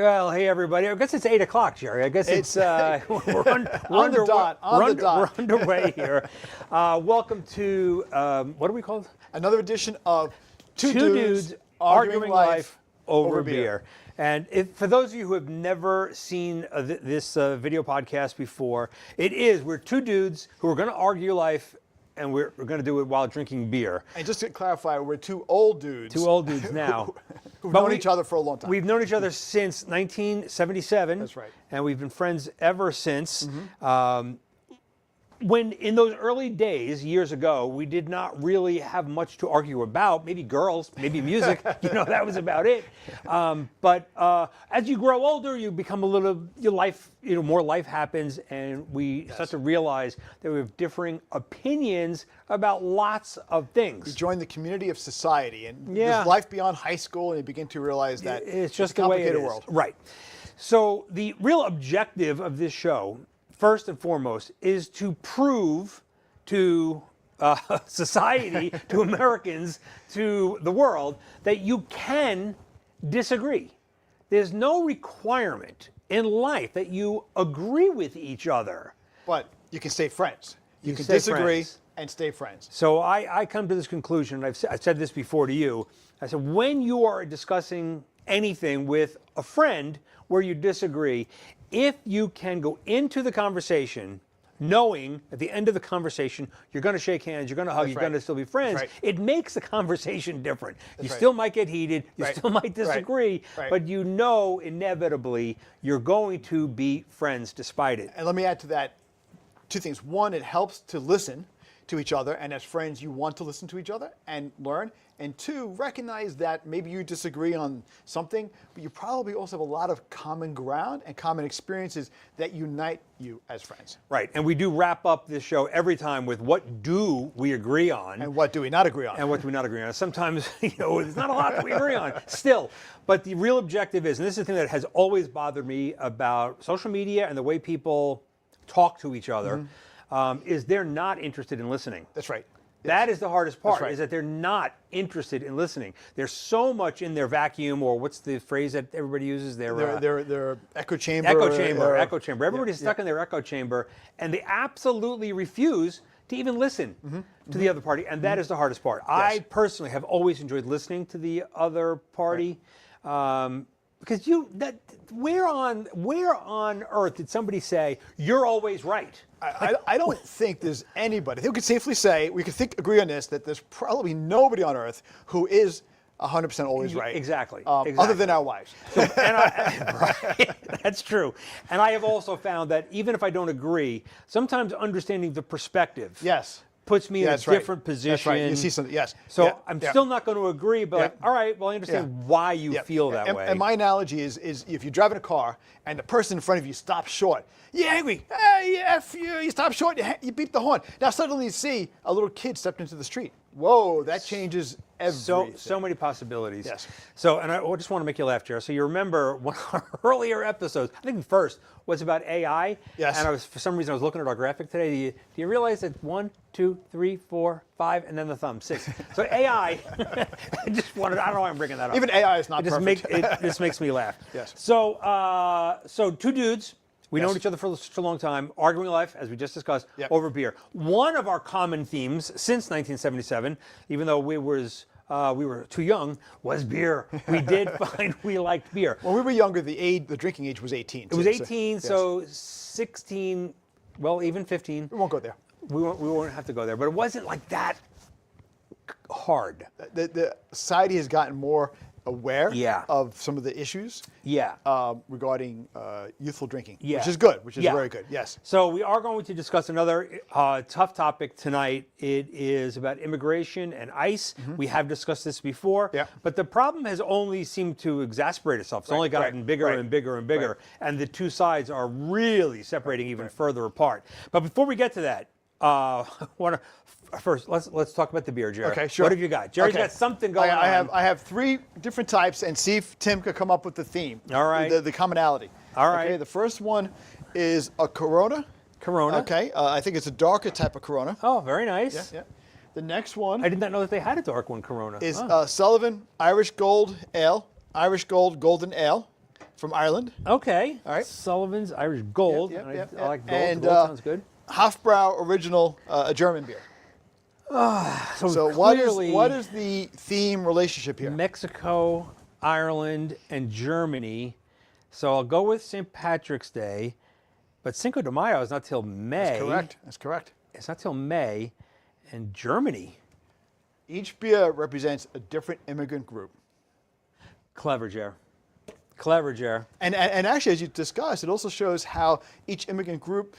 Well, hey everybody. I guess it's 8 o'clock, Jerry. I guess it's we're underway here. Welcome to what are we called? Another edition of Two Dudes Arguing Life over beer. And for those of you who have never seen this video podcast before, we're two dudes who are going to argue life, and we're going to do it while drinking beer. And just to clarify, we're two old dudes. Two old dudes now. Who've known each other for a long time. We've known each other since 1977. That's right. And we've been friends ever since. When in those early days, years ago, we did not really have much to argue about. Maybe girls, maybe music, that was about it. But as you grow older, you become more life happens, and we start to realize that we have differing opinions about lots of things. You join the community of society, and there's life beyond high school, and you begin to realize that it's just the way it is. World. Right. So the real objective of this show, first and foremost, is to prove to society, to Americans, to the world, that you can disagree. There's no requirement in life that you agree with each other. But you can stay friends. You can disagree and stay friends. So I come to this conclusion, and I've said this before to you. I said, when you are discussing anything with a friend where you disagree, if you can go into the conversation knowing at the end of the conversation you're going to shake hands, you're going to hug, you're going to still be friends, it makes the conversation different. You still might get heated, you still might disagree, but you know inevitably you're going to be friends despite it. And let me add to that two things. One, it helps to listen to each other, and as friends you want to listen to each other and learn. And two, recognize that maybe you disagree on something, but you probably also have a lot of common ground and common experiences that unite you as friends. Right, and we do wrap up this show every time with what do we agree on. And what do we not agree on. And what do we not agree on. Sometimes, there's not a lot that we agree on still. But the real objective is, and this is the thing that has always bothered me about social media and the way people talk to each other, is they're not interested in listening. That's right. That is the hardest part, is that they're not interested in listening. There's so much in their vacuum, or what's the phrase that everybody uses? Their echo chamber. Echo chamber. Everybody's stuck in their echo chamber, and they absolutely refuse to even listen to the other party, and that is the hardest part. I personally have always enjoyed listening to the other party. Because where on earth did somebody say you're always right? I don't think there's anybody who could safely say, we could agree on this, that there's probably nobody on earth who is 100% always right. Exactly. Other than our wives. Right, that's true. And I have also found that even if I don't agree, sometimes understanding the perspective. Puts me in a different position. That's right. You see something, So I'm still not going to agree, but all right, well, I understand why you feel that way. And my analogy is if you're driving a car and the person in front of you stops short, you're angry. Hey, F you stop short, you beep the horn. Now suddenly you see a little kid stepped into the street. Whoa, that changes everything. So many possibilities. So, and I just want to make you laugh, Jared. So you remember one of our earlier episodes, I think the first was about AI. And for some reason I was looking at our graphic today. Do you realize that 1, 2, 3, 4, 5, and then the thumb, 6. So AI, I don't know why I'm bringing that up. Even AI is not perfect. It just makes me laugh. So two dudes. We know each other for a long time, arguing life, as we just discussed, over beer. One of our common themes since 1977, even though we were too young, was beer. We did find we liked beer. When we were younger, the drinking age was 18. It was 18, so 16, well, even 15. We won't go there. We won't have to go there, but it wasn't like that hard. The society has gotten more aware of some of the issues regarding youthful drinking, which is good, which is very good, So we are going to discuss another tough topic tonight. It is about immigration and ICE. We have discussed this before, but the problem has only seemed to exasperate itself. It's only gotten bigger and bigger and bigger, and the two sides are really separating even further apart. But before we get to that, first, let's talk about the beer, Jerry. Okay, sure. What have you got? Jerry's got something going on. I have 3 different types, and see if Tim could come up with the theme. All right. The commonality. All right. Okay, the first one is a Corona. Okay, I think it's a darker type of Corona. Oh, very nice. The next one. I did not know that they had a dark one, Corona. Is Sullivan Irish Gold Ale, Irish Gold Golden Ale. from Ireland. Okay. All right. Sullivan's Irish Gold. Yep, I, yep, I yep. like gold. And, Gold sounds good. Hofbrau Original, a German beer. So clearly what is the theme relationship here? Mexico, Ireland, and Germany. So I'll go with St. Patrick's Day, but Cinco de Mayo is not till May. That's correct. It's not till May, and Germany. Each beer represents a different immigrant group. Clever, Jer. Clever, Jer. And actually, as you discussed, it also shows how each immigrant group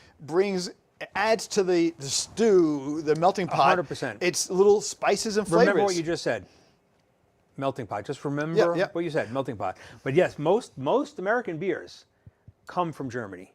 adds to the stew, the melting pot. 100%. It's little spices and flavors. Remember what you just said. Melting pot. Just remember Yep. what you said. Melting pot. But yes, most American beers come from Germany.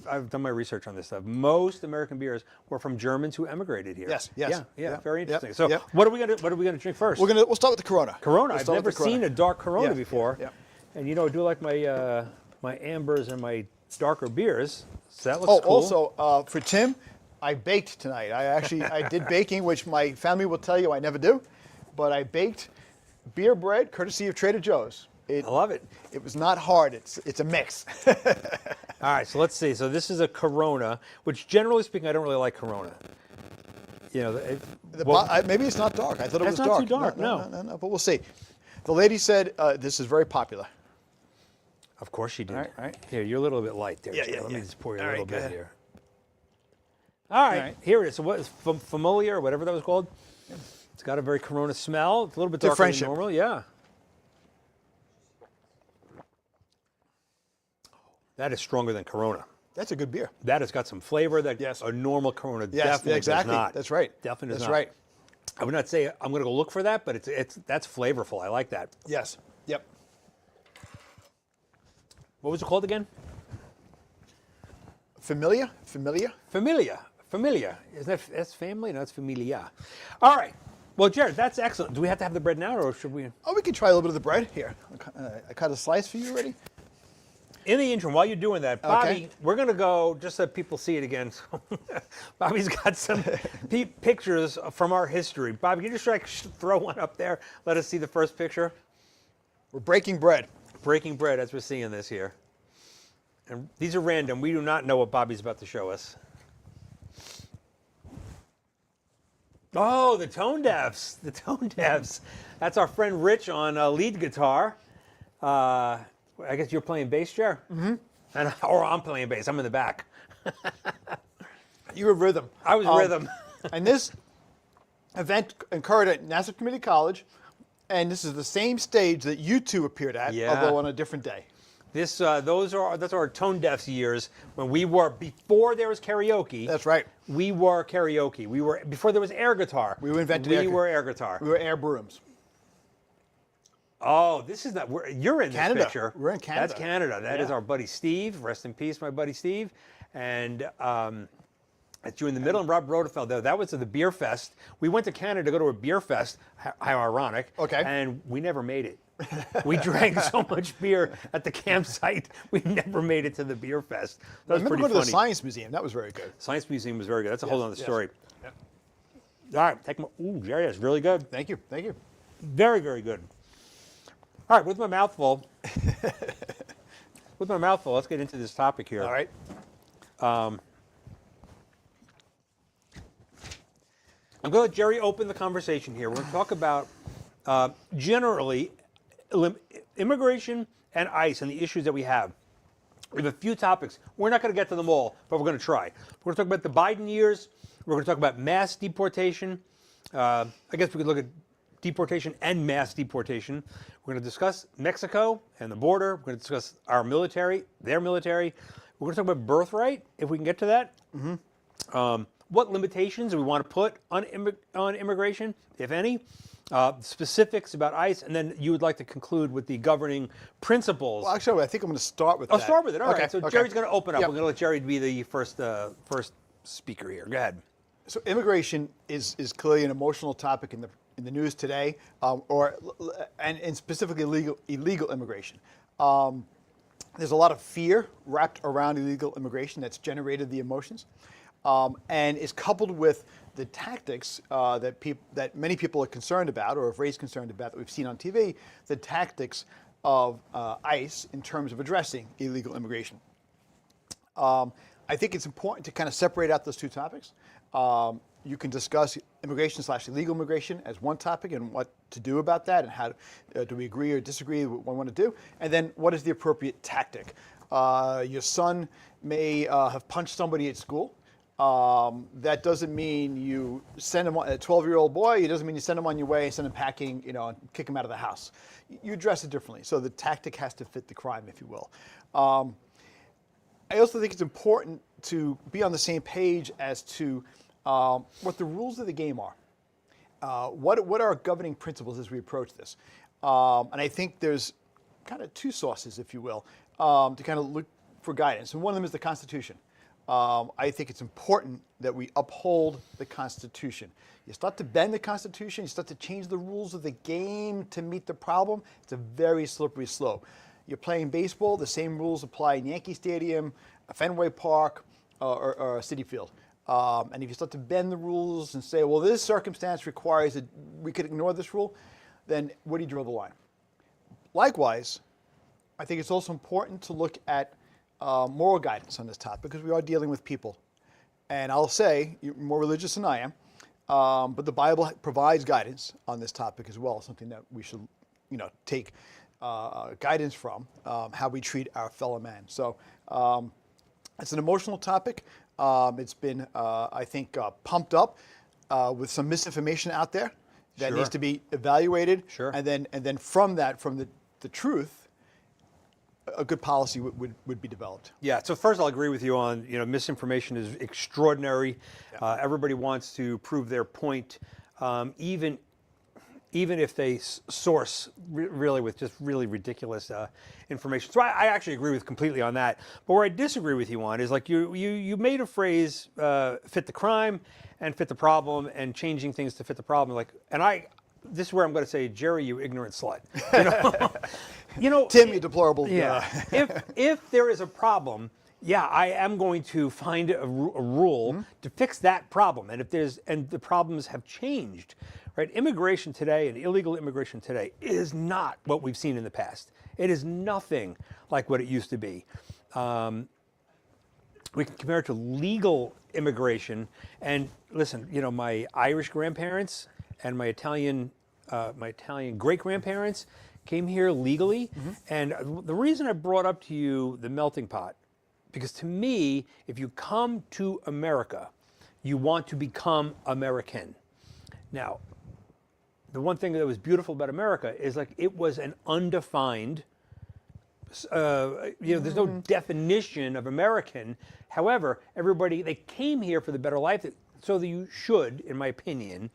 I've done my research on this stuff. Most American beers were from Germans who emigrated here. Yes. Yeah. Very interesting. Yep, So yep. what are we gonna drink first? We'll start with the Corona. Corona. We'll I've start never with the Corona. seen a dark Corona Yeah, before. yeah. And I do like my ambers and my darker beers. So that looks cool. Also for Tim, I baked tonight. I did baking, which my family will tell you I never do, but I baked beer bread courtesy of Trader Joe's. I love it. It was not hard. It's a mix. All right, so let's see. So this is a Corona, which generally speaking, I don't really like Corona. Maybe it's not dark. I thought it was That's not too dark, No, but we'll see. The lady said this is very popular. Of course she did. All right. Here, you're a little bit light there. Yeah, Jay. yeah, Let yeah. me just pour you All a right, little go bit ahead. here. All right, right. here it is. So what is familiar, or whatever that was called? It's got a very Corona smell. It's a little bit darker than Differentiate. normal. Yeah. That is stronger than Corona. That's a good beer. That has got some flavor that Yes. a normal Corona Yes, definitely exactly. does not. That's right. Definitely does That's not. right. I would not say I'm going to go look for that, but that's flavorful. I like that. Yes. Yep. What was it called again? Familia. Familia. That's family? No, it's familia. All right. Well, Jared, that's excellent. Do we have to have the bread now, or should we? Oh, we can try a little bit of the bread here. I cut a slice for you already. In the interim, while you're doing that, Bobby, Okay. we're going to go, just so people see it again. Bobby's got some pictures from our history. Bobby, can you just throw one up there? Let us see the first picture. We're breaking bread. Breaking bread as we're seeing this here. And these are random. We do not know what Bobby's about to show us. Oh, the Tone Deafs. The Tone Deafs. That's our friend Rich on lead guitar. I guess you're playing bass, Jer? Mm-hmm. Or I'm playing bass. I'm in the back. You were rhythm. I was rhythm. And this event occurred at Nassau Community College, and this is the same stage that you two appeared at, Yeah. although on a different day. That's our Tone Deafs years when we were, before there was karaoke. That's right. We were karaoke. We were, before there was air guitar. We invented We air- were air guitar. We were air brooms. Oh, this is not, you're in Canada. this picture. We're in Canada. That's Canada. That is Yeah. our buddy Steve. Rest in peace, my buddy Steve. And it's you in the middle and Rob Rodefeld there. That was at the beer fest. We went to Canada to go to a beer fest. How ironic. Okay. And we never made it. We drank so much beer at the campsite. We never made it to the beer fest. That I was remember pretty going to funny. the Science Museum. That was very good. Science Museum was very good. That's a whole other yes. story. All right, take my. Ooh, Jerry, that's really good. Thank you. Thank you. Very, very good. All right, with my mouth full, let's get into this topic here. All right. I'm going to let Jerry open the conversation here. We're going to talk about generally immigration and ICE and the issues that we have. We have a few topics. We're not going to get to them all, but we're going to try. We're going to talk about the Biden years. We're going to talk about mass deportation. I guess we could look at deportation and mass deportation. We're going to discuss Mexico and the border. We're going to discuss our military, their military. We're going to talk about birthright, if we can get to that. What limitations do we want to put on immigration, if any? Specifics about ICE, and then you would like to conclude with the governing principles. Well, actually, I think I'm going to start with I'll that. start with it. All right. Okay, So okay. Jerry's going to open up. Yep. We're going to let Jerry be the first speaker here. Go ahead. So immigration is clearly an emotional topic in the news today, and specifically illegal immigration. There's a lot of fear wrapped around illegal immigration that's generated the emotions, and is coupled with the tactics that many people are concerned about or have raised concern about that we've seen on TV. The tactics of ICE in terms of addressing illegal immigration. I think it's important to kind of separate out those two topics. You can discuss immigration/illegal immigration as one topic and what to do about that, and how do we agree or disagree with what we want to do, and then what is the appropriate tactic. Your son may have punched somebody at school. That doesn't mean you send him, a 12-year-old boy, it doesn't mean you send him on your way, send him packing, and kick him out of the house. You address it differently. So the tactic has to fit the crime, if you will. I also think it's important to be on the same page as to what the rules of the game are. What are our governing principles as we approach this? And I think there's kind of two sources, if you will, to kind of look for guidance. And one of them is the Constitution. I think it's important that we uphold the Constitution. You start to bend the Constitution, you start to change the rules of the game to meet the problem, it's a very slippery slope. You're playing baseball, the same rules apply in Yankee Stadium, Fenway Park, or Citi Field. And if you start to bend the rules and say, well, this circumstance requires that we could ignore this rule, then where do you draw the line? Likewise, I think it's also important to look at moral guidance on this topic, because we are dealing with people. And I'll say, you're more religious than I am, but the Bible provides guidance on this topic as well, something that we should take guidance from, how we treat our fellow man. So it's an emotional topic. It's been, I think, pumped up with some misinformation out there that needs to be evaluated. Sure. And then from that, from the truth, a good policy would be developed. Yeah. So first, I'll agree with you on misinformation is extraordinary. Yeah. Everybody wants to prove their point, even if they source really with just really ridiculous information. So I actually agree with completely on that. But where I disagree with you on is like you made a phrase fit the crime and fit the problem, and changing things to fit the problem. This is where I'm going to say, Jerry, you ignorant slut. Tim, you deplorable. Yeah. if there is a problem, I am going to find a rule to fix that problem. And the problems have changed, right? Immigration today and illegal immigration today is not what we've seen in the past. It is nothing like what it used to be. We can compare it to legal immigration. And listen, my Irish grandparents and my Italian great-grandparents came here legally. And the reason I brought up to you the melting pot, because to me, if you come to America, you want to become American. Now, the one thing that was beautiful about America is it was an undefined, there's no definition of American. However, they came here for the better life, so that you should, in my opinion,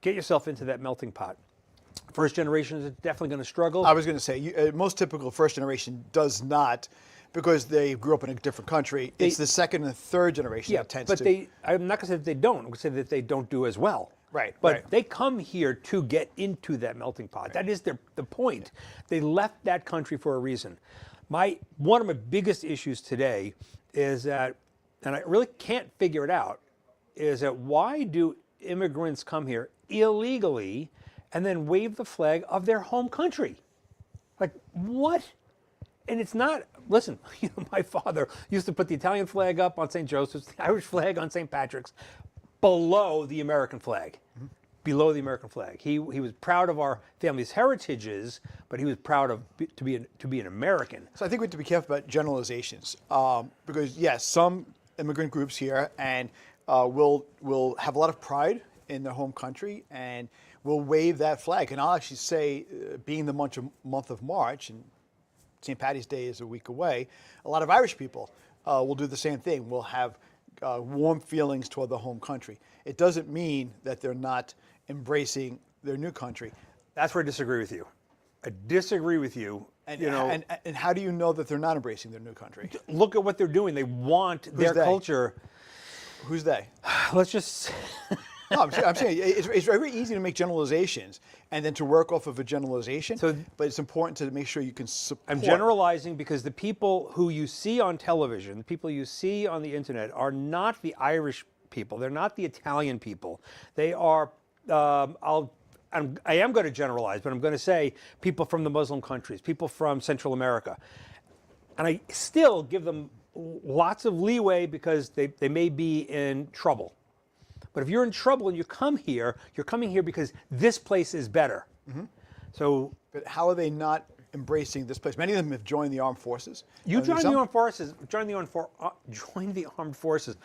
get yourself into that melting pot. First generation is definitely going to struggle. I was going to say, most typical first generation does not, because they grew up in a different country. It's the second and third generation that tends to. I'm not going to say that they don't. I'm going to say that they don't do as well. Right. But they come here to get into that melting pot. That is the point. They left that country for a reason. One of my biggest issues today is that, and I really can't figure it out, is that why do immigrants come here illegally and then wave the flag of their home country? Like, what? And it's not, listen, my father used to put the Italian flag up on St. Joseph's, the Irish flag on St. Patrick's, below the American flag. Below the American flag. He was proud of our family's heritages, but he was proud to be an American. So I think we have to be careful about generalizations, because yes, some immigrant groups here and will have a lot of pride in their home country and will wave that flag. And I'll actually say, being the month of March, and St. Paddy's Day is a week away, a lot of Irish people will do the same thing. Will have warm feelings toward the home country. It doesn't mean that they're not embracing their new country. That's where I disagree with you. I disagree with you. And how do you know that they're not embracing their new country? Look at what they're doing. They want their culture. Who's they? Let's just. No, I'm saying it's very easy to make generalizations and then to work off of a generalization. But it's important to make sure you can support. I'm generalizing because the people who you see on television, the people you see on the internet, are not the Irish people. They're not the Italian people. They are. I am going to generalize, but I'm going to say people from the Muslim countries, people from Central America. And I still give them lots of leeway because they may be in trouble. But if you're in trouble and you come here, you're coming here because this place is better. So, But how are they not embracing this place? Many of them have joined the armed forces. you join the armed forces. Join the armed forces.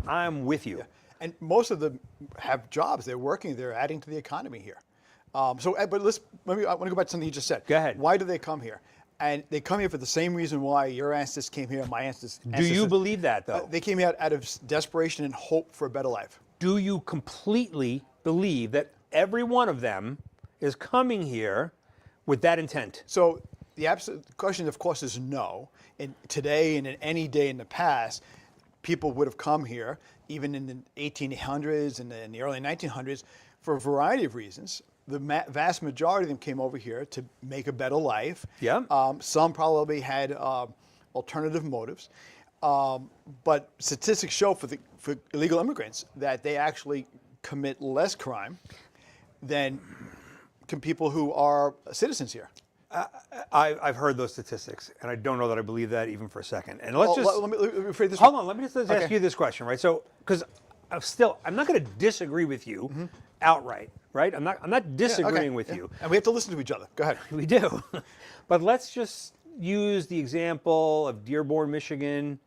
I'm with you. And most of them have jobs. They're working. They're adding to the economy here. But I want to go back to something you just said. Go ahead. Why do they come here? And they come here for the same reason why your ancestors came here, my ancestors. Do you believe that, though? They came here out of desperation and hope for a better life. Do you completely believe that every one of them is coming here with that intent? So the absolute question, of course, is no. And today and in any day in the past, people would have come here, even in the 1800s and in the early 1900s, for a variety of reasons. The vast majority of them came over here to make a better life. Yeah. Some probably had alternative motives. But statistics show for illegal immigrants that they actually commit less crime than can people who are citizens here. I've heard those statistics, and I don't know that I believe that even for a second. And let's just let me phrase this. hold on. Let me just ask you this question, right? So, because I'm not going to disagree with you outright, right? I'm not disagreeing with you. And we have to listen to each other. Go ahead. We do, but let's just use the example of Dearborn, Michigan,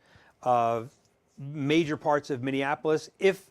of major parts of Minneapolis. If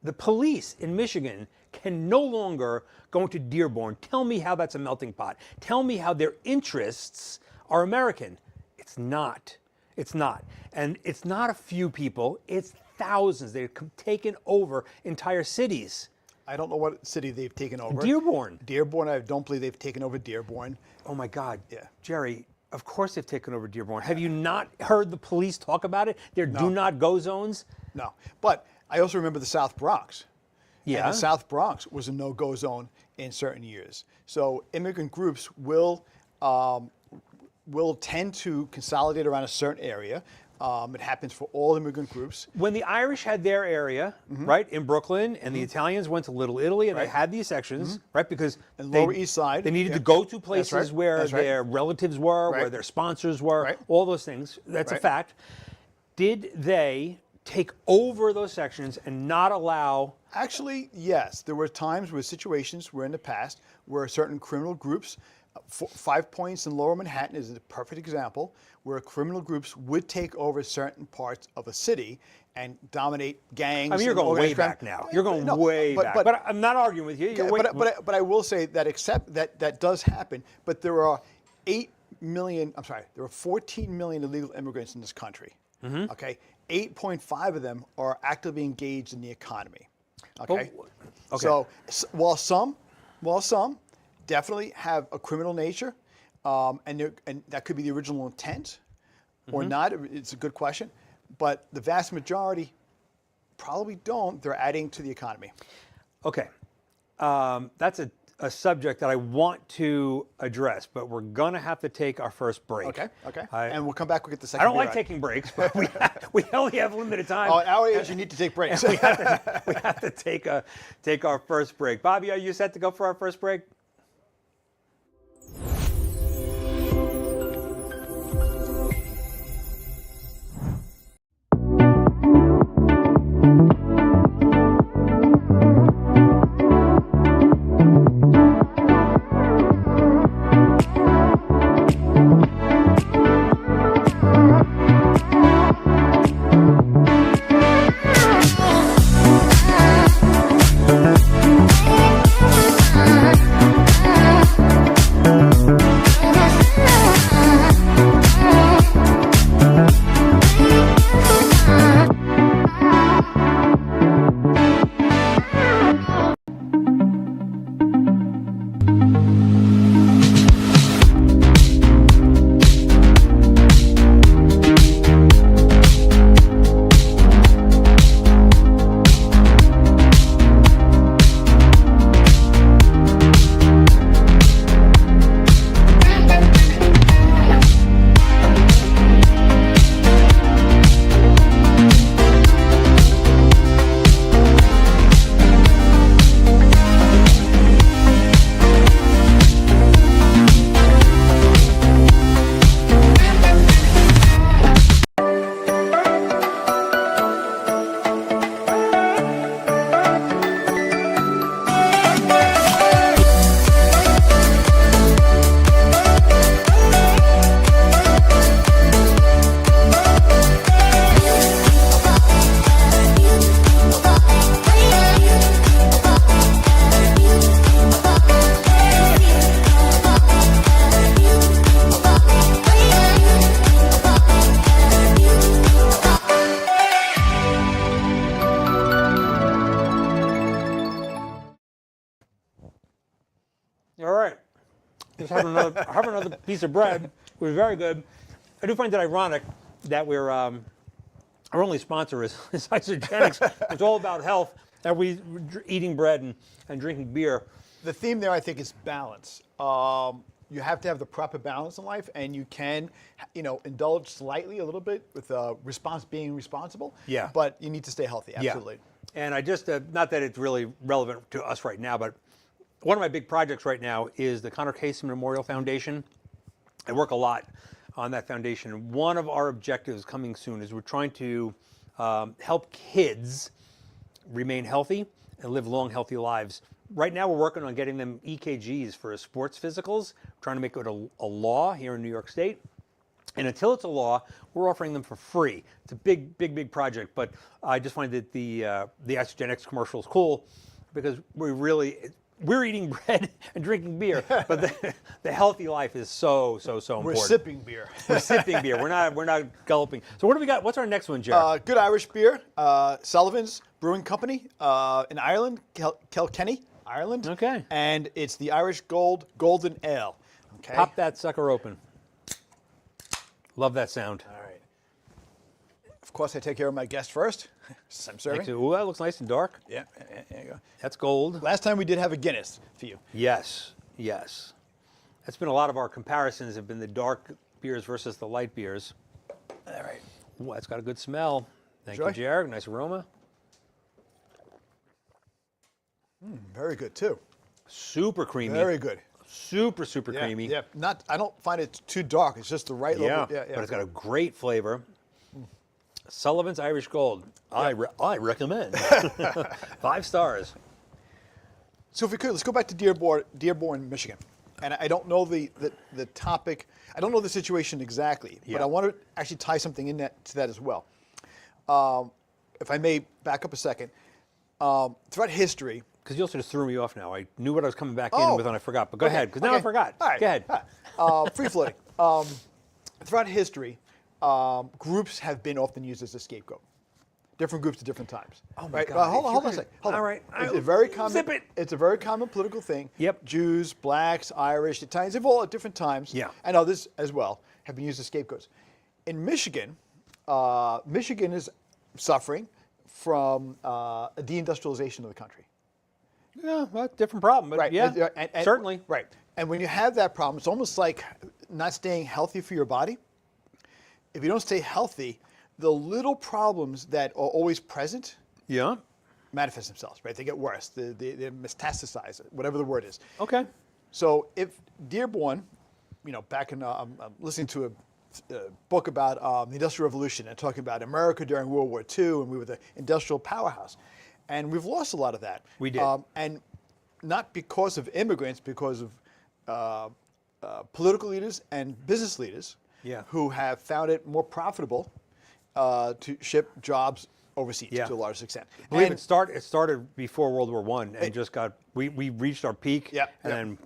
the police in Michigan can no longer go into Dearborn, tell me how that's a melting pot. Tell me how their interests are American. It's not. It's not. And it's not a few people. It's thousands. They've taken over entire cities. I don't know what city they've taken over. Dearborn. Dearborn, I don't believe they've taken over Dearborn. Oh my God. Yeah. Jerry, of course they've taken over Dearborn. Have you not heard the police talk about it? Their do not go zones? No. But I also remember the South Bronx. Yeah. And the South Bronx was a no-go zone in certain years. So immigrant groups will tend to consolidate around a certain area. It happens for all immigrant groups. When the Irish had their area, right, in Brooklyn, and the Italians went to Little Italy, and they had these sections, right, because And Lower East Side. they needed to go to places right. where That's right. their relatives were, where Right. their sponsors were, Right. all those things. That's a Right. fact. Did they take over those sections and not allow? Actually, yes. There were times where situations were in the past where certain criminal groups, 5 Points in Lower Manhattan is a perfect example, where criminal groups would take over certain parts of a city and dominate gangs. I mean, you're and going way organized crime. back now. You're going No, way back. But I'm not arguing with you. You're But I will say that that does happen. But there are 14 million illegal immigrants in this country. Okay, 8.5 of them are actively engaged in the economy. Okay, okay. So while some definitely have a criminal nature, and that could be the original intent, or not. It's a good question, but the vast majority probably don't. They're adding to the economy. Okay. That's a subject that I want to address, but we're going to have to take our first break. Okay. And we'll come back. We'll get the second. I don't like beer out. taking breaks, but we only have limited time. Oh, at our age, you need to take breaks. we have to take our first break. Bobby, are you set to go for our first break? just have another piece of bread. It was very good. I do find it ironic that we're our only sponsor is Isogenics. It's all about health. That we eating bread and drinking beer. The theme there, I think, is balance. You have to have the proper balance in life, and you can, indulge slightly a little bit with being responsible. Yeah. But you need to stay healthy. Absolutely. Yeah. And I just, not that it's really relevant to us right now, but one of my big projects right now is the Connor Casey Memorial Foundation. I work a lot on that foundation. One of our objectives coming soon is we're trying to help kids remain healthy and live long, healthy lives. Right now, we're working on getting them EKGs for sports physicals, trying to make it a law here in New York State. And until it's a law, we're offering them for free. It's a big project, but I just find that the Isogenics commercial is cool because we're eating bread and drinking beer, but the healthy life is so important. We're sipping beer. We're sipping beer. We're not gulping. So what do we got? What's our next one, Jared? Good Irish beer, Sullivan's Brewing Company in Ireland, Kilkenny, Ireland. Okay. And it's the Irish Golden Ale. Okay. Pop that sucker open. Love that sound. All right. Of course, I take care of my guest first. I'm serving. Ooh, that looks nice and dark. Yeah, there you go. That's gold. Last time we did have a Guinness for you. Yes. That's been a lot of our comparisons have been the dark beers versus the light beers. All right. Ooh, that's got a good smell. Thank Enjoy. you, Jared. Nice aroma. Very good too. Super creamy. Very good. Super creamy. Yeah. I don't find it too dark. It's just the right level. Yeah. But it's got a great flavor. Sullivan's Irish Gold. I recommend. 5 stars. So if we could, let's go back to Dearborn, Michigan. And I don't know the topic. I don't know the situation exactly. Yeah. But I want to actually tie something to that as well. If I may back up a second. Throughout history. Because you also just threw me off now. I knew what I was coming back in with and I forgot. But go ahead, because now I forgot. All right. Go ahead. Free floating. Throughout history, groups have been often used as a scapegoat. Different groups at different times. Oh my right? God. Hold on a second. All right. It's a very common. Zip it. It's a very common political thing. Yep. Jews, blacks, Irish, Italians, they've all at different times. Yeah. And others as well have been used as scapegoats. In Michigan, Michigan is suffering from a deindustrialization of the country. Yeah, well, different problem, but Right. yeah, And certainly. Right. And when you have that problem, it's almost like not staying healthy for your body. If you don't stay healthy, the little problems that are always present Yeah. manifest themselves, right? They get worse. They metastasize, whatever the word is. Okay. So if Dearborn, back in, I'm listening to a book about the Industrial Revolution and talking about America during World War II, and we were the industrial powerhouse. And we've lost a lot of that. We did. And not because of immigrants, because of political leaders and business leaders who have found it more profitable to ship jobs overseas to a large extent. I believe it started before World War I and just we reached our peak. Yeah. And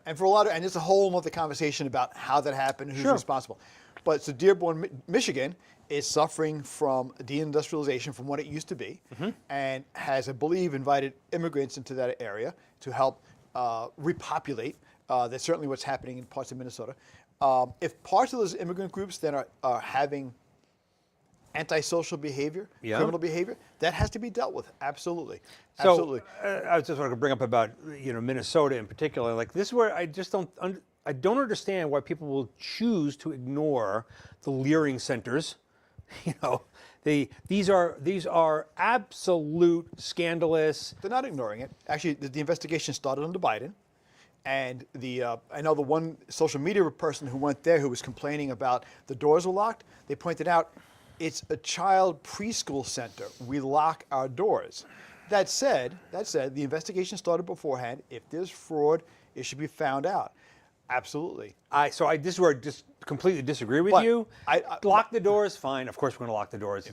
And for a lot of, and it's a whole other conversation about how that happened, who's responsible. But so Dearborn, Michigan is suffering from deindustrialization from what it used to be, and has, I believe, invited immigrants into that area to help repopulate. That's certainly what's happening in parts of Minnesota. If parts of those immigrant groups then are having antisocial behavior, criminal behavior, that has to be dealt with. Absolutely. so Absolutely. I was just going to bring up about Minnesota in particular. Like this is where I just don't understand why people will choose to ignore the Leering centers. These are absolute scandalous. They're not ignoring it. Actually, the investigation started under Biden. And I know the one social media person who went there who was complaining about the doors were locked. They pointed out it's a child preschool center. We lock our doors. That said, the investigation started beforehand. If there's fraud, it should be found out. Absolutely. This is where just completely disagree with But you. I- Lock the doors, fine. Of course, we're going to lock the doors.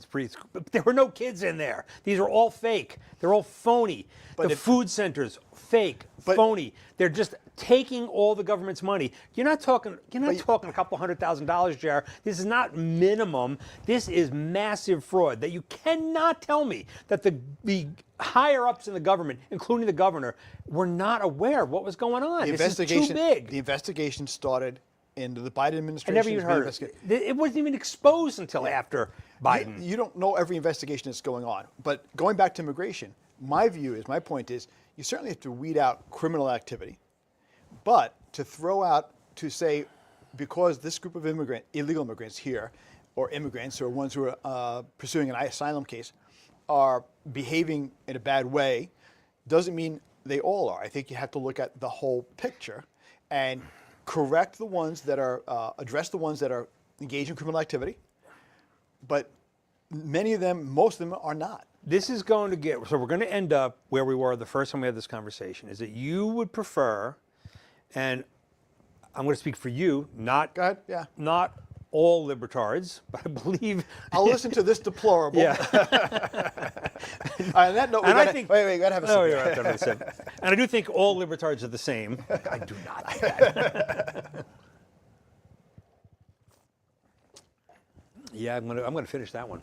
But there were no kids in there. These are all fake. They're all phony. The food centers, fake, phony. They're just taking all the government's money. You're not talking a couple $100,000, JR. This is not minimum. This is massive fraud that you cannot tell me that the higher ups in the government, including the governor, were not aware of what was going on. This is too big. The investigation started in the Biden administration. I never even heard of it. It wasn't even exposed until after Biden. You don't know every investigation that's going on. But going back to immigration, my point is, you certainly have to weed out criminal activity. But to say, because this group of illegal immigrants here, or immigrants, or ones who are pursuing an asylum case, are behaving in a bad way, doesn't mean they all are. I think you have to look at the whole picture and correct the ones that are, address the ones that are engaged in criminal activity. But most of them are not. This is going to get, so we're going to end up where we were the first time we had this conversation, is that you would prefer, and I'm going to speak for you, not, Go ahead, yeah. not all libertards, but I believe. I'll listen to this deplorable. Yeah. On that note, we gotta have a sip. Oh, you're right, have a sip. And I do think all libertards are the same. I do not. Yeah, I'm gonna finish that one.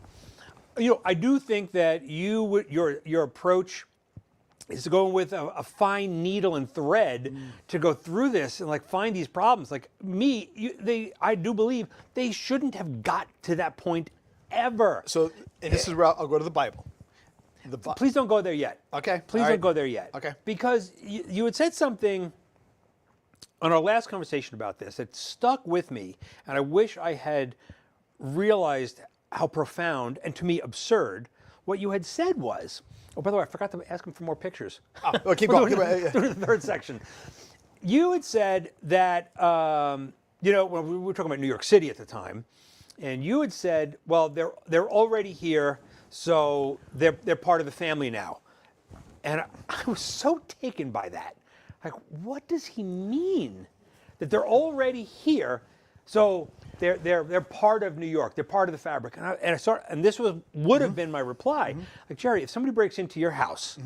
You know, I do think that your approach is to go with a fine needle and thread to go through this and like find these problems. Like I do believe they shouldn't have got to that point ever. So, and this is where I'll go to the Bible. Please don't go there yet. Okay. Please don't go there yet. Okay. Because you had said something on our last conversation about this that stuck with me, and I wish I had realized how profound and to me absurd what you had said was. Oh, by the way, I forgot to ask him for more pictures. Oh, keep going. Through the third section. You had said that, when we were talking about New York City at the time, and you had said, well, they're already here, so they're part of the family now. And I was so taken by that. Like, what does he mean? That they're already here, so they're part of New York. They're part of the fabric. And this would have been my reply. Like, Jerry, if somebody breaks into your house,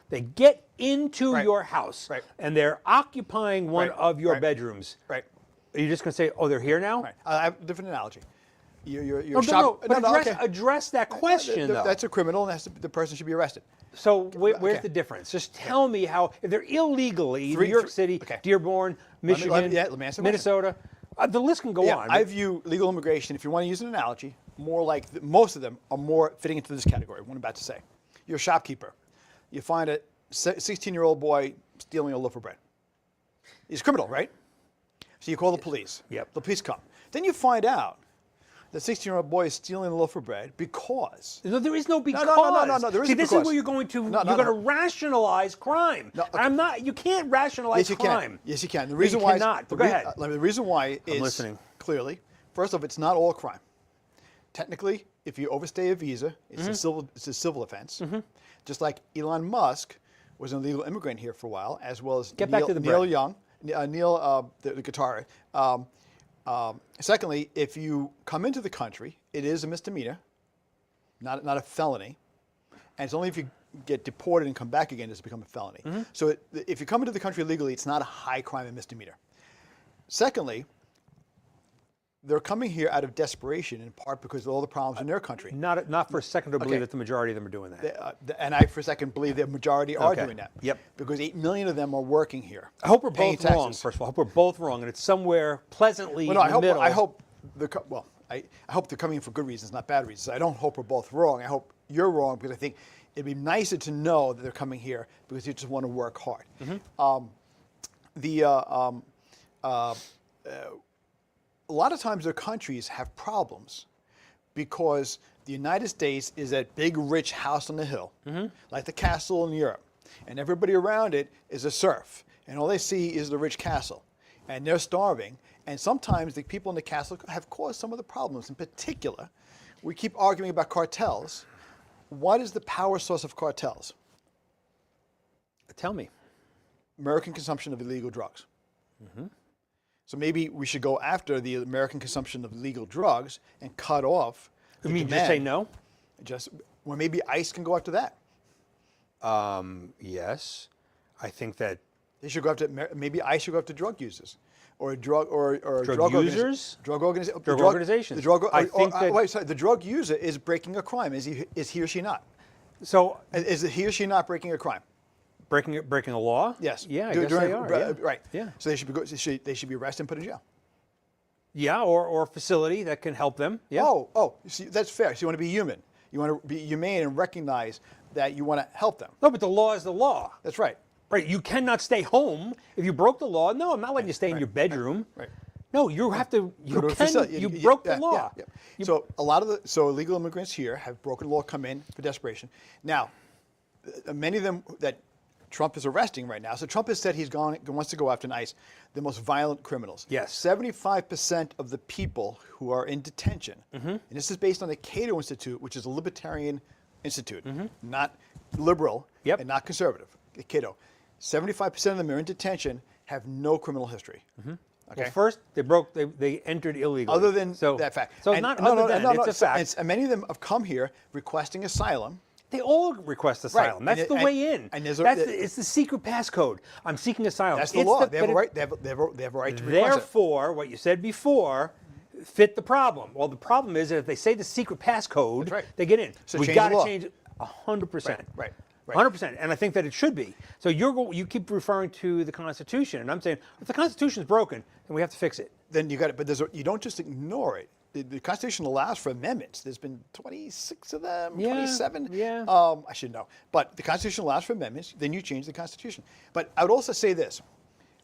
they get into your house, and they're occupying one of your bedrooms. Right. Are you just going to say, oh, they're here now? Right. I have a different analogy. Address that question, though. That's a criminal, and the person should be arrested. So where's the difference? Just tell me how, if they're illegally in New York City, Dearborn, Michigan, Minnesota, the list can go on. I view legal immigration, if you want to use an analogy, more like most of them are more fitting into this category, what I'm about to say. You're a shopkeeper. You find a 16-year-old boy stealing a loaf of bread. He's a criminal, right? So you call the police. Yep. The police come. Then you find out the 16-year-old boy is stealing a loaf of bread because. No, there is no because. No. There is See, a this because. is where you're going to rationalize crime. No, okay. I'm not. You can't rationalize crime. Yes, you can. The reason why. Cannot. Go ahead. The reason why is listening. Clearly, first off, it's not all crime. Technically, if you overstay a visa, it's a civil offense. Just like Elon Musk was an illegal immigrant here for a while, as well as Neil Young, the guitarist. Secondly, if you come into the country, it is a misdemeanor, not a felony, and it's only if you get deported and come back again does it become a felony. So if you come into the country illegally, it's not a high crime and misdemeanor. Secondly, they're coming here out of desperation, in part because of all the problems in their country. Not for a second to believe that the majority of them are doing that. And I, for a second, believe the majority are doing that. Yep. Because 8 million of them are working here. I hope we're both taxes. wrong. First of all, I hope we're both wrong, and it's somewhere pleasantly in the middle. I hope they're coming in for good reasons, not bad reasons. I don't hope we're both wrong. I hope you're wrong because I think it'd be nicer to know that they're coming here because you just want to work hard. A lot of times their countries have problems because the United States is that big, rich house on the hill, like the castle in Europe. And everybody around it is a serf. And all they see is the rich castle. And they're starving. And sometimes the people in the castle have caused some of the problems. In particular, we keep arguing about cartels. What is the power source of cartels? Tell me. American consumption of illegal drugs. So maybe we should go after the American consumption of legal drugs and cut off. You mean just say no? Well, maybe ICE can go after that. Yes. I think that They should go after, maybe ICE should go after drug users. Or drug users? Drug organizations. Drug organizations. The drug user is breaking a crime. Is he or she not? So Is he or she not breaking a crime? breaking a law? Yes. Yeah, I guess they are. Yeah. Right. Yeah. So they should be arrested and put in jail. Yeah, or a facility that can help them. Yeah. Oh, you see, that's fair. So you want to be human. You want to be humane and recognize that you want to help them. No, but the law is the law. That's right. Right. You cannot stay home if you broke the law. No, I'm not letting you stay in your bedroom. Right. No, you have to. You Go to a facility. You broke the law. Yeah. So a lot of the illegal immigrants here have broken the law, come in for desperation. Now, many of them that Trump is arresting right now. So Trump has said wants to go after ICE the most violent criminals. Yes. 75% of the people who are in detention, and this is based on the Cato Institute, which is a libertarian institute, not liberal and not conservative. Cato. 75% of them are in detention, have no criminal history. Okay. Well, first they entered illegally. Other than so, that fact. So it's a fact. And many of them have come here requesting asylum. They all request asylum. Right. That's the way in. And it's the secret passcode. I'm seeking asylum. That's the law. They have a right. They have a right to request it. Therefore, what you said before fit the problem. Well, the problem is that if they say the secret passcode, they get in. So we got to change it 100%. Right. 100%, and I think that it should be. So you keep referring to the Constitution, and I'm saying if the Constitution is broken, then we have to fix it. Then you got it, but you don't just ignore it. The Constitution allows for amendments. There's been 26 of them, 27. Yeah. I should know, but the Constitution allows for amendments. Then you change the Constitution. But I would also say this: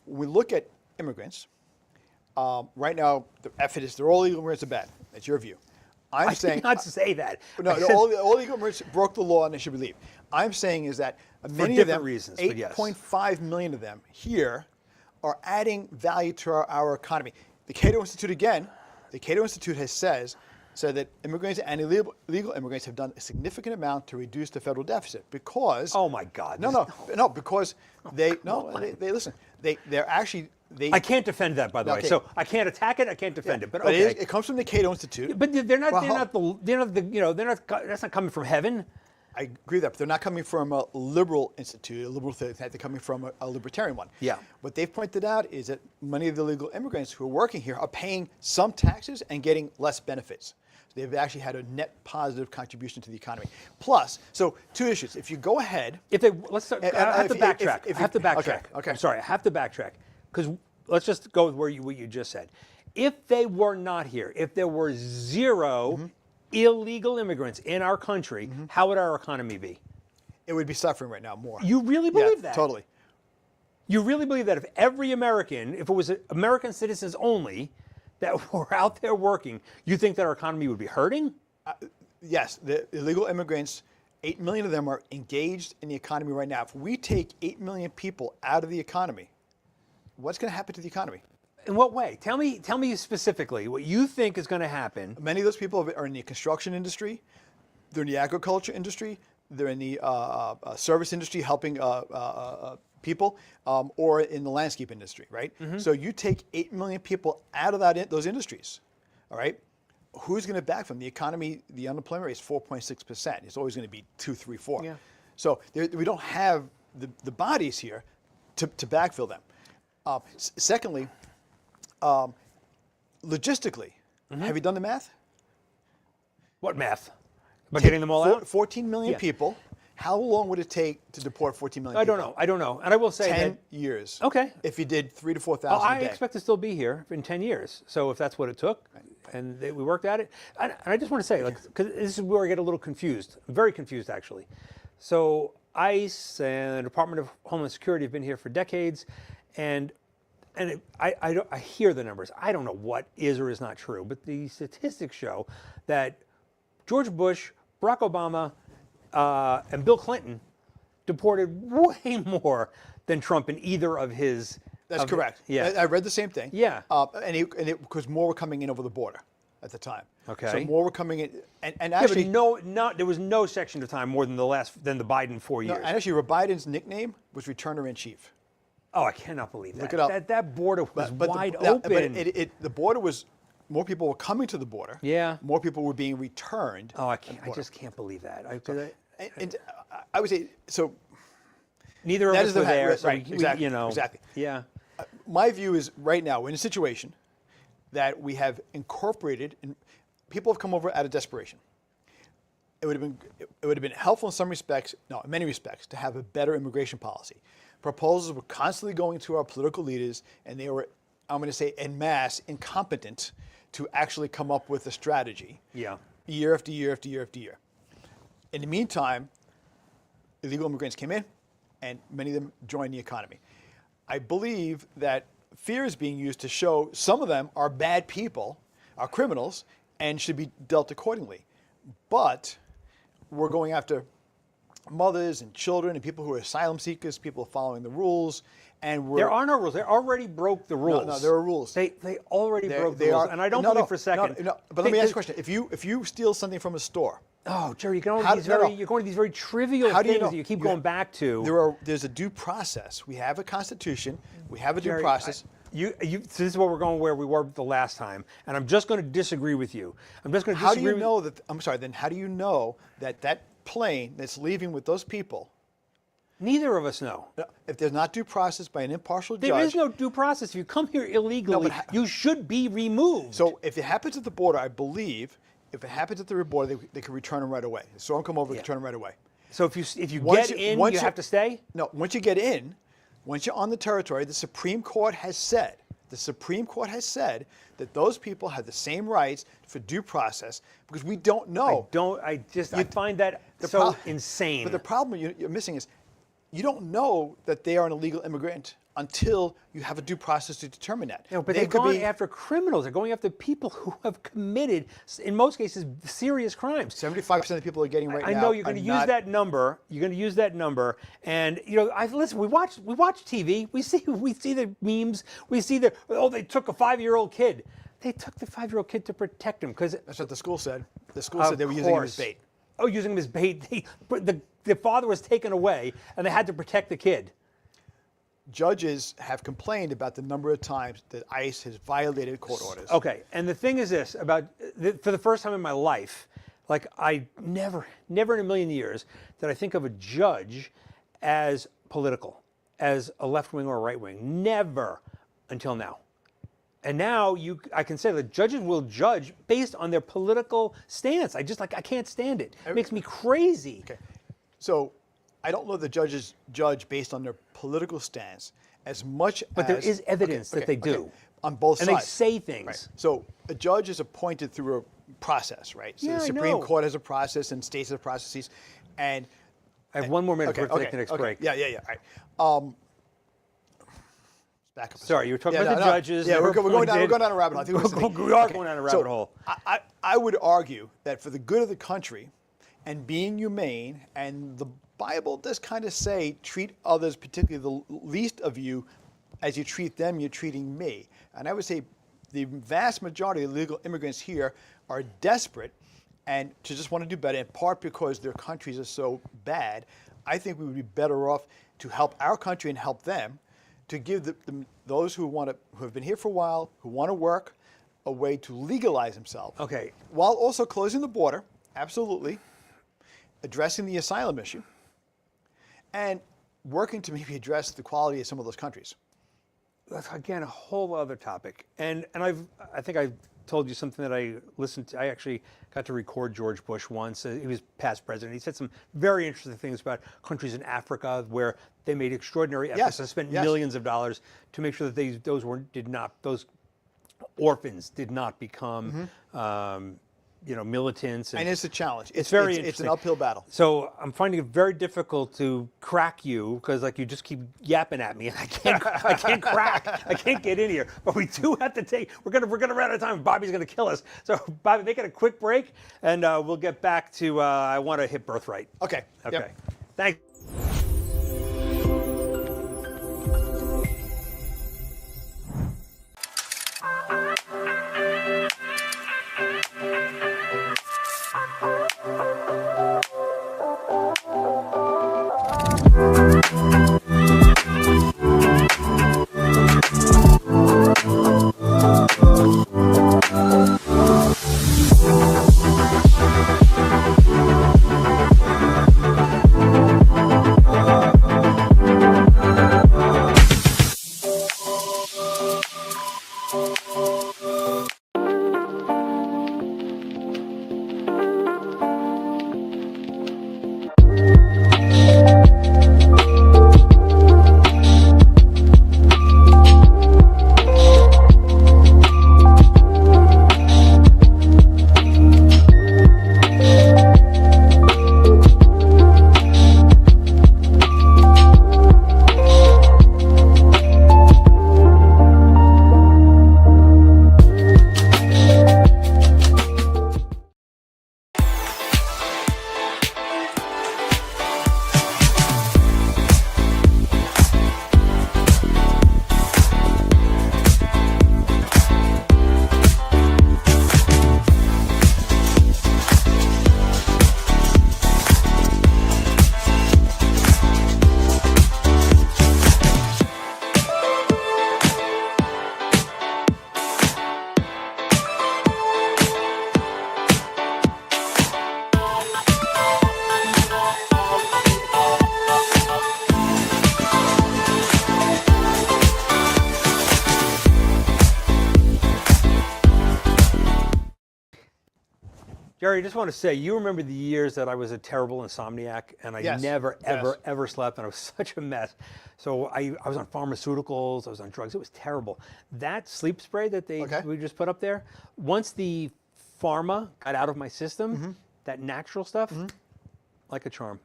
when we look at immigrants, right now the effort is they're all illegal immigrants are bad. That's your view. I did not say that. No, all illegal immigrants broke the law and they should be leave. I'm saying is that many of them, reasons, 8.5 million of them here, are adding value to our economy. The Cato Institute again, the Cato Institute has said that immigrants and illegal immigrants have done a significant amount to reduce the federal deficit because. Oh my God. No, because they listen. They're actually. I can't defend that, by the way. So I can't attack it. I can't defend it. But okay. It comes from the Cato Institute. But that's not coming from heaven. I agree with that, but they're not coming from a liberal institute, a liberal thing. They're coming from a libertarian one. Yeah. What they've pointed out is that many of the illegal immigrants who are working here are paying some taxes and getting less benefits. So they've actually had a net positive contribution to the economy. Plus, so two issues. If you go ahead, I have to backtrack. Okay. I'm sorry. I have to backtrack because let's just go with what you just said. If they were not here, if there were zero illegal immigrants in our country, how would our economy be? It would be suffering right now more. You really believe that? Totally. You really believe that if every American, if it was American citizens only that were out there working, you think that our economy would be hurting? Yes, the illegal immigrants, 8 million of them are engaged in the economy right now. If we take 8 million people out of the economy, what's going to happen to the economy? In what way? Tell me specifically what you think is going to happen. Many of those people are in the construction industry, they're in the agriculture industry, they're in the service industry helping people, or in the landscape industry, right? So you take 8 million people out of those industries, all right? Who's going to back them? The economy, the unemployment rate is 4.6%. It's always going to be 2, 3, 4. Yeah. So we don't have the bodies here to backfill them. Secondly, logistically, have you done the math? What math? About getting them all out? 14 million people. How long would it take to deport 14 million people? I don't know. And I will say 10 years. Okay. If you did 3,000 to 4,000 a day. I expect to still be here in 10 years. So if that's what it took, and we worked at it. And I just want to say, because this is where I get a little confused. I'm very confused, actually. So ICE and the Department of Homeland Security have been here for decades, and I hear the numbers. I don't know what is or is not true, but the statistics show that George Bush, Barack Obama, and Bill Clinton deported way more than Trump in either of his. That's correct. Yeah, I read the same thing. Yeah, because more were coming in over the border at the time. Okay. So more were coming in, and actually, there was no section of time more than the Biden 4 years. No, and actually, Biden's nickname was Returner in Chief. Oh, I cannot believe that. Look it up. That border was wide Yeah, open. but the border was, more people were coming to the border. Yeah. More people were being returned. Oh, I just can't believe that. And I would say, so neither of that us is the were there, right, so right, exactly, exactly. Yeah. My view is right now we're in a situation that we have incorporated, and people have come over out of desperation. It would have been helpful in some respects, no, in many respects, to have a better immigration policy. Proposals were constantly going to our political leaders, and they were, I'm going to say, en masse, incompetent to actually come up with a strategy. Yeah. Year after year after year after year. In the meantime, illegal immigrants came in, and many of them joined the economy. I believe that fear is being used to show some of them are bad people, are criminals, and should be dealt accordingly. But we're going after mothers and children and people who are asylum seekers, people following the rules, and There are no rules. They already broke the rules. No, there are rules. They already broke the rules, and I don't believe for a second. No, but let me ask you a question: if you steal something from a store, oh, Jerry, you're going to these very trivial how do things you know? that you keep going back to. There's a due process. We have a constitution. We have a due Jerry, process. So this is where we're going where we were the last time, and I'm just going to disagree with you. I'm just going to disagree. How do you know that? I'm sorry. Then how do you know that that plane that's leaving with those people? Neither of us know. If there's not due process by an impartial judge. There is no due process. If you come here illegally, you should be removed. So if it happens at the border, I believe, if it happens at the border, they can return them right away. So someone come over, return them right away. So if you get in, you have to stay? No, once you get in, once you're on the territory, the Supreme Court has said that those people have the same rights for due process because we don't know. I find that insane. But the problem you're missing is you don't know that they are an illegal immigrant until you have a due process to determine that. No, but they're going after criminals. They're going after people who have committed, in most cases, serious crimes. 75% of the people are getting right now. I know you're going to use that number. You're going to use that number, and listen. We watch TV. We see the memes. We see they took a 5-year-old kid. They took the 5-year-old kid to protect him because that's what the school said. The school said they were using him as bait. Oh, using him as bait. The father was taken away, and they had to protect the kid. Judges have complained about the number of times that ICE has violated court orders. Okay, and the thing is this, for the first time in my life, like I never in a million years did I think of a judge as political, as a left wing or a right wing. Never until now. And now I can say that judges will judge based on their political stance. I can't stand it. It makes me crazy. Okay, so I don't know the judges judge based on their political stance as much but there is evidence that they do. On both sides. And they say things. Right. So a judge is appointed through a process, right? So the Supreme Court has a process and states have processes. And I have one more minute before we take the next break. Yeah. All right. Back up. Sorry, you were talking about the judges. Yeah, we're going down a rabbit hole. I think we are going down a rabbit hole. I would argue that for the good of the country and being humane, and the Bible does kind of say, treat others, particularly the least of you, as you treat them, you're treating me. And I would say the vast majority of illegal immigrants here are desperate and to just want to do better, in part because their countries are so bad. I think we would be better off to help our country and help them, to give those who have been here for a while, who want to work, a way to legalize themselves. Okay. While also closing the border, absolutely, addressing the asylum issue, and working to maybe address the quality of some of those countries. That's, again, a whole other topic. And I think I told you something that I listened to. I actually got to record George Bush once. He was past president. He said some very interesting things about countries in Africa where they made extraordinary efforts and spent millions of dollars to make sure that those orphans did not become militants. And it's a challenge. It's very interesting. It's an uphill battle. So I'm finding it very difficult to crack you because you just keep yapping at me and I can't crack. I can't get in here. But we do have to we're gonna run out of time. Bobby's gonna kill us. So Bobby, make it a quick break and we'll get back to I want to hit birthright. Okay. Yep. Thanks. Barry, I just want to say, you remember the years that I was a terrible insomniac, and I Yes. never, ever, Yes. ever slept, and I was such a mess. So I was on pharmaceuticals, I was on drugs. It was terrible. That sleep spray that we just put up there, once the pharma got out of my system, that natural stuff, like a charm.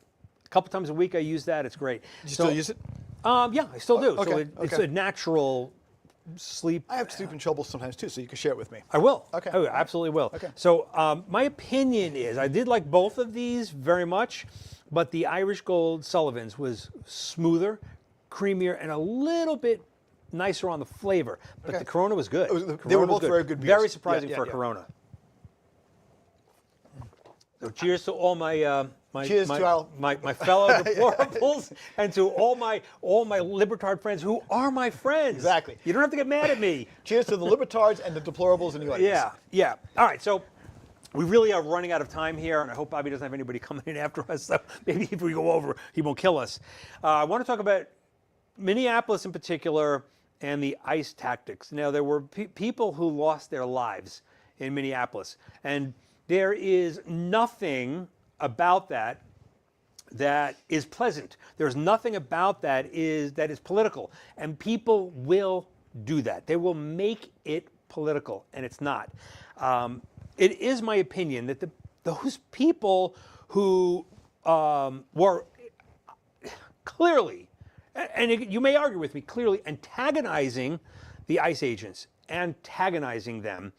A couple times a week I use that. It's great. You still use it? Yeah, I still do. Okay, So it's a natural sleep. I have sleeping trouble sometimes too, so you can share it with me. I will. Okay. I absolutely will. Okay. So my opinion is, I did like both of these very much, but the Irish Gold Sullivans was smoother, creamier, and a little bit nicer on the flavor. But the Corona was good. They were both very good beers. Very surprising Yeah, for a yeah. Corona. So cheers to all my Cheers to our- my fellow deplorables and to all my libertard friends who are my friends. Exactly. You don't have to get mad at me. Cheers to the libertards and the deplorables in the audience. Yeah, yeah. All right, so we really are running out of time here, and I hope Bobby doesn't have anybody coming in after us, so maybe if we go over, he won't kill us. I want to talk about Minneapolis in particular and the ICE tactics. Now, there were people who lost their lives in Minneapolis, and there is nothing about that is pleasant. There's nothing about that is political, and people will do that. They will make it political, and it's not. It is my opinion that those people who were clearly, and you may argue with me, clearly antagonizing the ICE agents, antagonizing them.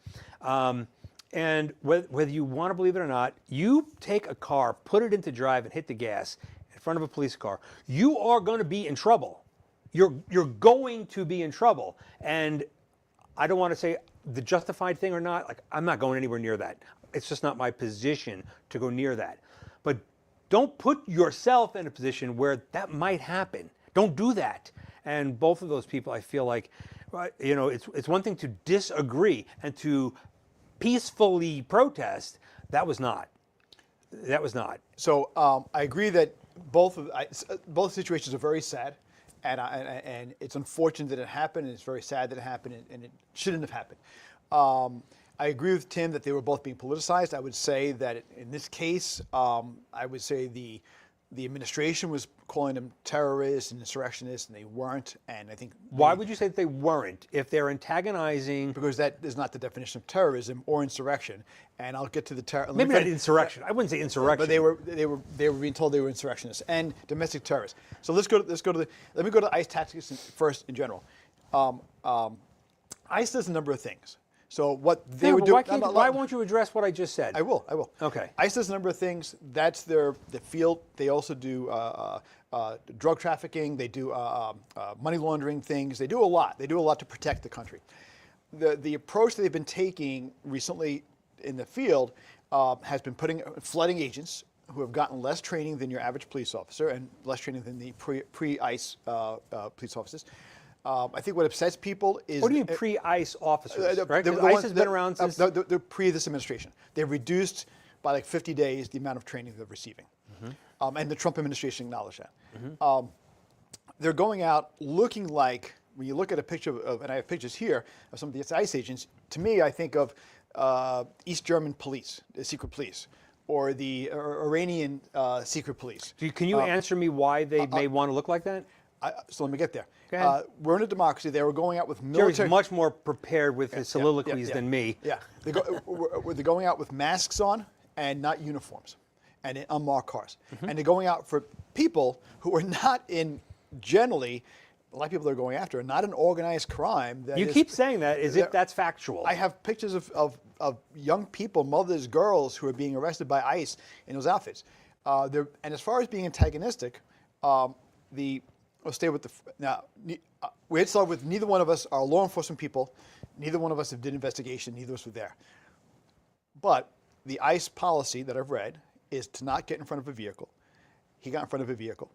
And whether you want to believe it or not, you take a car, put it into drive, and hit the gas in front of a police car, you are going to be in trouble. You're going to be in trouble. And I don't want to say the justified thing or not. Like, I'm not going anywhere near that. It's just not my position to go near that. But don't put yourself in a position where that might happen. Don't do that. And both of those people, I feel like, it's one thing to disagree and to peacefully protest. That was not. So I agree that both situations are very sad, and it's unfortunate that it happened, and it's very sad that it happened, and it shouldn't have happened. I agree with Tim that they were both being politicized. I would say that in this case, I would say the administration was calling them terrorists and insurrectionists, and they weren't. And I think why would you say that they weren't if they're antagonizing? Because that is not the definition of terrorism or insurrection. And I'll get to the maybe not insurrection. I wouldn't say insurrection. But they were being told they were insurrectionists and domestic terrorists. So let me go to ICE tactics first in general. ICE does a number of things. So what they were doing. Why won't you address what I just said? I will. Okay. ICE does a number of things. That's the field. They also do drug trafficking. They do money laundering things. They do a lot. They do a lot to protect the country. The approach that they've been taking recently in the field has been flooding agents who have gotten less training than your average police officer and less training than the pre-ICE police officers. I think what upsets people is... What do you mean pre-ICE officers, right? Because ICE has been around since... They're pre this administration. They've reduced by like 50 days the amount of training they're receiving. And the Trump administration acknowledged that. They're going out looking like, when you look at a picture of, and I have pictures here of some of the ICE agents, to me I think of East German police, the secret police, or the Iranian secret police. Can you answer me why they may want to look like that? So let me get there. Go ahead. We're in a democracy. They were going out with military... Jerry's much more prepared with his soliloquies than me. Yeah. They're going out with masks on and not uniforms and in unmarked cars. And they're going out for people who are not in, generally, a lot of people they're going after are not an organized crime. You keep saying that as if that's factual. I have pictures of young people, mothers, girls, who are being arrested by ICE in those outfits. And as far as being antagonistic, I'll stay with we had started with neither one of us are law enforcement people. Neither one of us have did investigation. Neither of us were there. But the ICE policy that I've read is to not get in front of a vehicle. He got in front of a vehicle.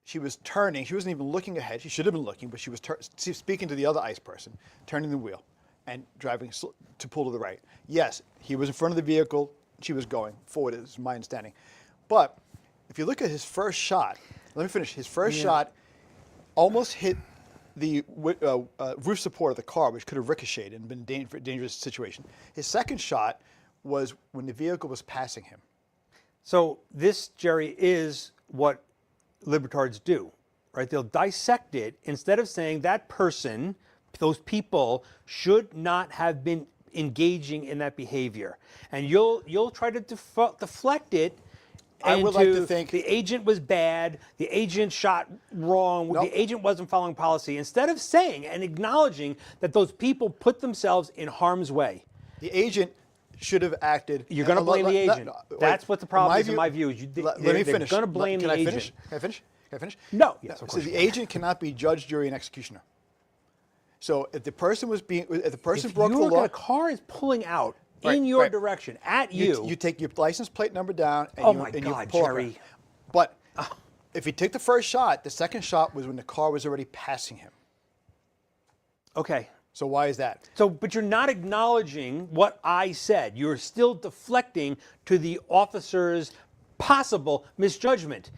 She was turning. She wasn't even looking ahead. She should have been looking, but she was speaking to the other ICE person, turning the wheel and driving to pull to the right. Yes, he was in front of the vehicle. She was going forward, is my understanding. But if you look at his first shot, let me finish. His first shot almost hit the roof support of the car, which could have ricocheted and been a dangerous situation. His second shot was when the vehicle was passing him. So this, Jerry, is what libertards do, right? They'll dissect it instead of saying that person, those people should not have been engaging in that behavior. And you'll try to deflect it. I would like to think the agent was bad, the agent shot wrong, Nope. the agent wasn't following policy, instead of saying and acknowledging that those people put themselves in harm's way. the agent should have acted. You're going to blame the agent. That's what the problem is in my view. Let me finish. They're going to blame the agent. Can I finish? Can I finish? No. Yes, of So course. the agent cannot be judge, jury, and executioner. So if the person broke the law, a car is pulling out Right, in your right. direction at you. you take your license plate number down, and Oh you, my and God, you pull up. Jerry. But if he took the first shot, the second shot was when the car was already passing him. Okay. So why is that? So, but you're not acknowledging what I said. You're still deflecting to the officer's possible misjudgment.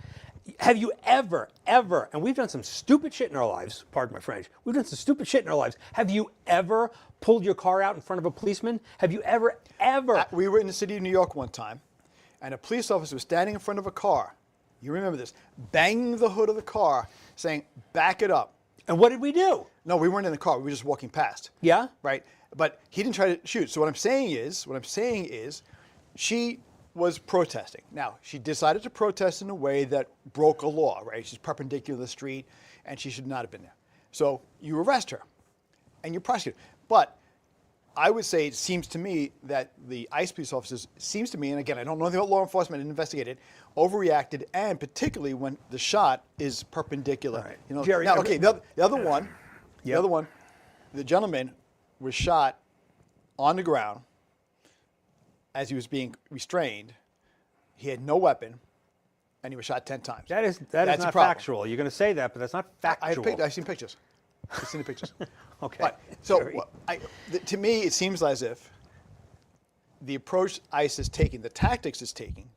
Have you ever, and we've done some stupid shit in our lives, pardon my French, we've done some stupid shit in our lives. Have you ever pulled your car out in front of a policeman? Have you ever? We were in the city of New York one time, and a police officer was standing in front of a car. You remember this, banging the hood of the car, saying, "Back it up." And what did we do? No, we weren't in the car. We were just walking past. Yeah? Right. But he didn't try to shoot. So what I'm saying is, she was protesting. Now, she decided to protest in a way that broke a law, right? She's perpendicular to the street, and she should not have been there. So you arrest her, and you prosecute. But I would say it seems to me that the ICE police officers, and again, I don't know anything about law enforcement, I didn't investigate it, overreacted, and particularly when the shot is perpendicular. All right. You know, Jerry, now, okay, the other one, Yep. the gentleman was shot on the ground as he was being restrained. He had no weapon, and he was shot 10 times. That is That's a not problem. factual. You're going to say that, but that's not factual. I've seen pictures. I've seen the pictures. Okay. But, so Jerry. to me, it seems as if the approach ICE is taking, the tactics it's taking,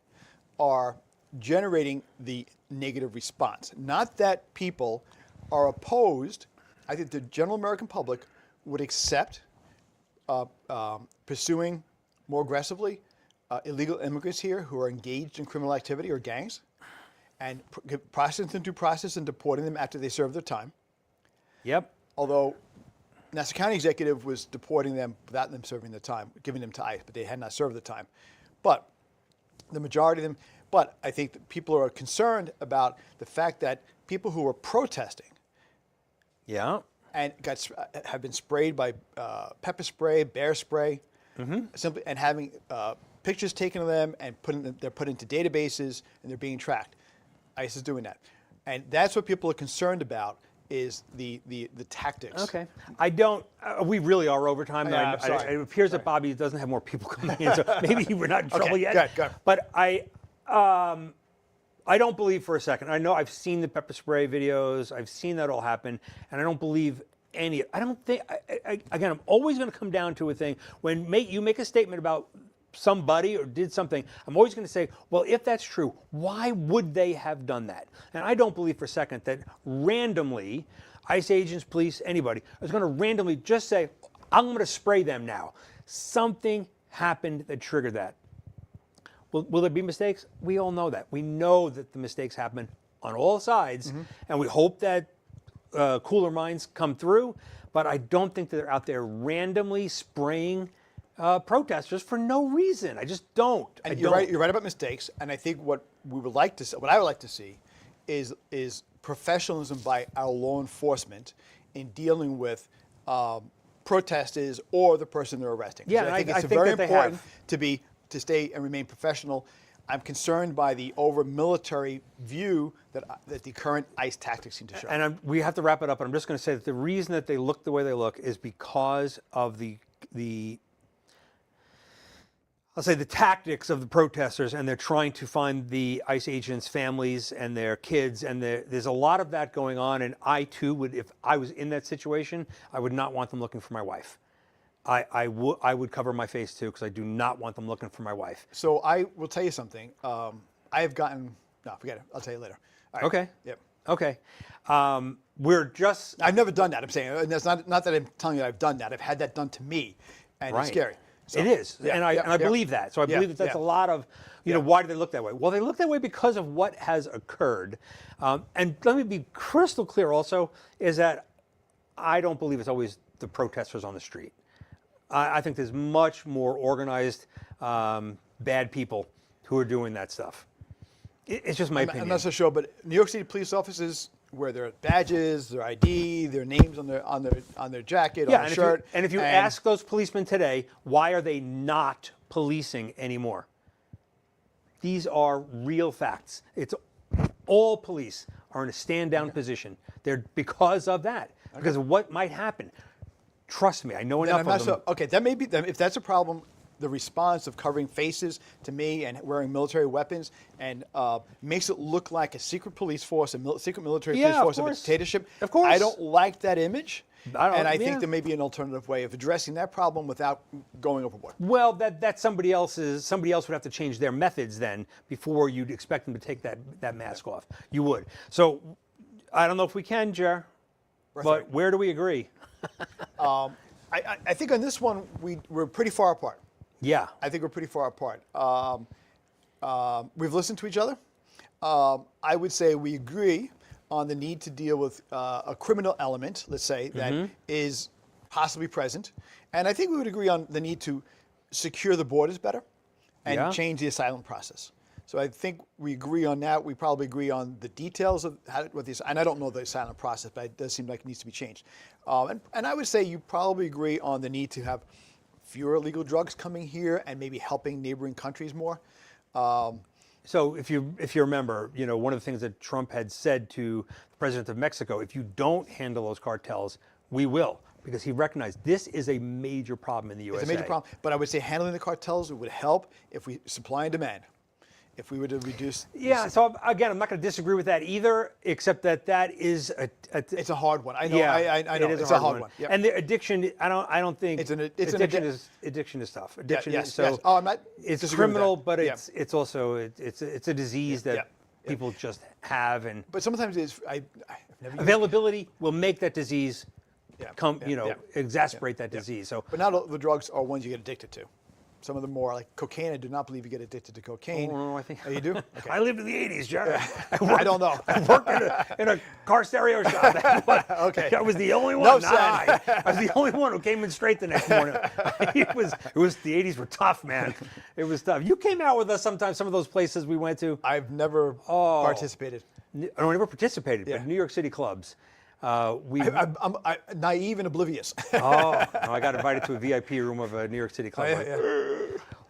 are generating the negative response. Not that people are opposed. I think the general American public would accept pursuing more aggressively illegal immigrants here who are engaged in criminal activity or gangs, and processing them through process and deporting them after they serve their time. Yep. Although Nassau County executive was deporting them without them serving their time, giving them to ICE, but they had not served the time. But the majority of them, but I think that people are concerned about the fact that people who are protesting Yeah. and have been sprayed by pepper spray, bear spray, simply, and having pictures taken of them and they're put into databases and they're being tracked. ICE is doing that, and that's what people are concerned about. Is the tactics. Okay. I don't. We really are over time. Yeah, I'm sorry. It appears that Bobby doesn't have more people coming in, so maybe we're not in trouble yet. Good. But I don't believe for a second. I know I've seen the pepper spray videos. I've seen that all happen, and I don't believe any. I don't think. Again, I'm always going to come down to a thing when you make a statement about somebody or did something, I'm always going to say, well, if that's true, why would they have done that? And I don't believe for a second that randomly, ICE agents, police, anybody, is going to randomly just say, I'm going to spray them now. Something happened that triggered that. Will there be mistakes? We all know that. We know that the mistakes happen on all sides, and we hope that cooler minds come through, but I don't think that they're out there randomly spraying protesters for no reason. I just don't. And you're right. You're right about mistakes. And I think what I would like to see, is professionalism by our law enforcement in dealing with protesters or the person they're arresting. Yeah, so I think it's think very that they important have. to stay and remain professional. I'm concerned by the over-military view that the current ICE tactics seem to show. And we have to wrap it up. But I'm just going to say that the reason that they look the way they look is because of the I'll say the tactics of the protesters, and they're trying to find the ICE agents' families and their kids, and there's a lot of that going on. And I too would, if I was in that situation, I would not want them looking for my wife. I would cover my face too, because I do not want them looking for my wife. So I will tell you something. I have gotten forget it. I'll tell you later. All right. Okay. Yep. Okay. I've never done that. I'm saying, and that's not that I'm telling you I've done that. I've had that done to me, and Right. it's scary. So, It is, yeah, and I yeah, yeah. believe that. So I believe that's a lot of, you know, why do they look that way? Well, they look that way because of what has occurred. And let me be crystal clear also, is that I don't believe it's always the protesters on the street. I think there's much more organized bad people who are doing that stuff. It's just my opinion. I'm not so sure, but New York City police officers wear their badges, their ID, their names on their jacket, on their shirt. And if you ask those policemen today, why are they not policing anymore? These are real facts. It's all police are in a stand-down position. They're because of that, because of what might happen. Trust me, I know enough of them. Okay, that may be if that's a problem. The response of covering faces to me and wearing military weapons and makes it look like a secret police force, secret military police force of a dictatorship. Of course. I don't like that image. I think yeah. there may be an alternative way of addressing that problem without going overboard. Well, that's somebody else's. Somebody else would have to change their methods then before you'd expect them to take that mask off. You would. So I don't know if we can, Jer, but where do we agree? I think on this one we're pretty far apart. Yeah. I think we're pretty far apart. We've listened to each other. I would say we agree on the need to deal with a criminal element, let's say, that is possibly present. And I think we would agree on the need to secure the borders better and change the asylum process. So I think we agree on that. We probably agree on the details of what this, and I don't know the asylum process, but it does seem like it needs to be changed. And I would say you probably agree on the need to have fewer illegal drugs coming here and maybe helping neighboring countries more. So if you remember, you know, one of the things that Trump had said to the president of Mexico, if you don't handle those cartels, we will, because he recognized this is a major problem in the USA. It's a major problem, but I would say handling the cartels would help if we supply and demand. If we were to reduce, so again, I'm not going to disagree with that either, except that is it's a hard one. I know. Yeah, I know. It's a hard one. Yep. And the addiction, I don't think addiction is tough. Addiction yes, is so. yes. Oh, I'm not. It's criminal, but it's also it's a disease that people just have, and but sometimes it's availability will make that disease exacerbate that disease. So, but not all the drugs are ones you get addicted to. Some of them more like cocaine. I do not believe you get addicted to cocaine. Oh, I think. Oh, you do? Okay. I lived in the 80s, Jared. I don't know. I worked in a car stereo shop. Okay. I was the only one. No, I was the only one who came in straight the next morning. It was the 80s were tough, man. It was tough. You came out with us sometimes. Some of those places we went to. I've never participated. I never participated, but New York City clubs. I'm naive and oblivious. No, I got invited to a VIP room of a New York City club.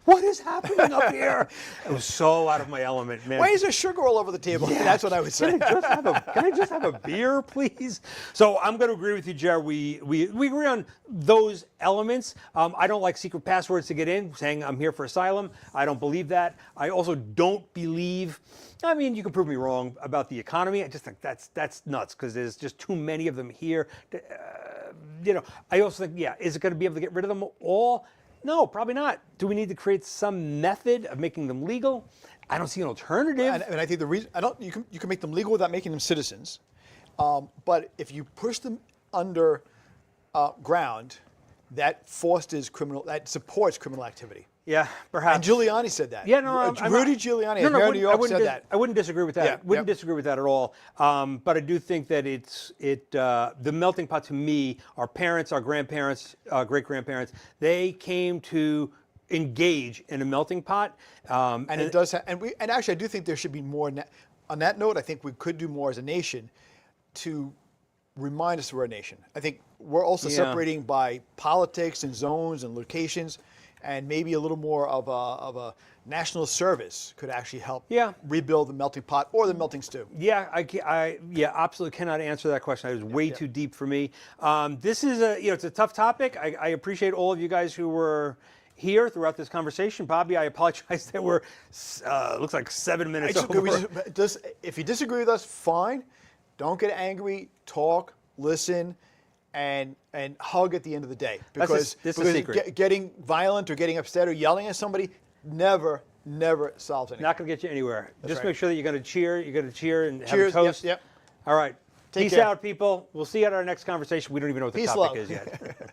What is happening up here? It was so out of my element, man. Why is there sugar all over the table? Yeah. That's what I would say. Can I just have a beer, please? So I'm going to agree with you, Jer. We agree on those elements. I don't like secret passwords to get in, saying I'm here for asylum. I don't believe that. I also don't believe. I mean, you can prove me wrong about the economy. I just think that's nuts because there's just too many of them here. I also think, is it going to be able to get rid of them all? No, probably not. Do we need to create some method of making them legal? I don't see an alternative. And I think the reason you can make them legal without making them citizens, but if you push them under ground, that supports criminal activity. Yeah, perhaps. And Giuliani said that. Yeah, no, Rudy Giuliani, mayor of New York, said that. I wouldn't disagree with that. Yeah, Wouldn't disagree with that at all. But I do think that the melting pot to me, our parents, our grandparents, great grandparents, they came to engage in a melting pot. And it does. And actually, I do think there should be more. On that note, I think we could do more as a nation to remind us we're a nation. I think we're also separating by politics and zones and locations. And maybe a little more of a national service could actually help rebuild the melting pot or the melting stew. Yeah, I absolutely cannot answer that question. It was way too deep for me. This is it's a tough topic. I appreciate all of you guys who were here throughout this conversation. Bobby, I apologize that we're looks like 7 minutes over. If you disagree with us, fine. Don't get angry. Talk, listen. And hug at the end of the day, because getting violent or getting upset or yelling at somebody never solves anything. Not going to get you anywhere. Just make sure that you're going to cheer. You're going to cheer and have a Cheers. toast. Yep. All right. Take Peace care. out, people. We'll see you at our next conversation. We don't even know what the topic is yet.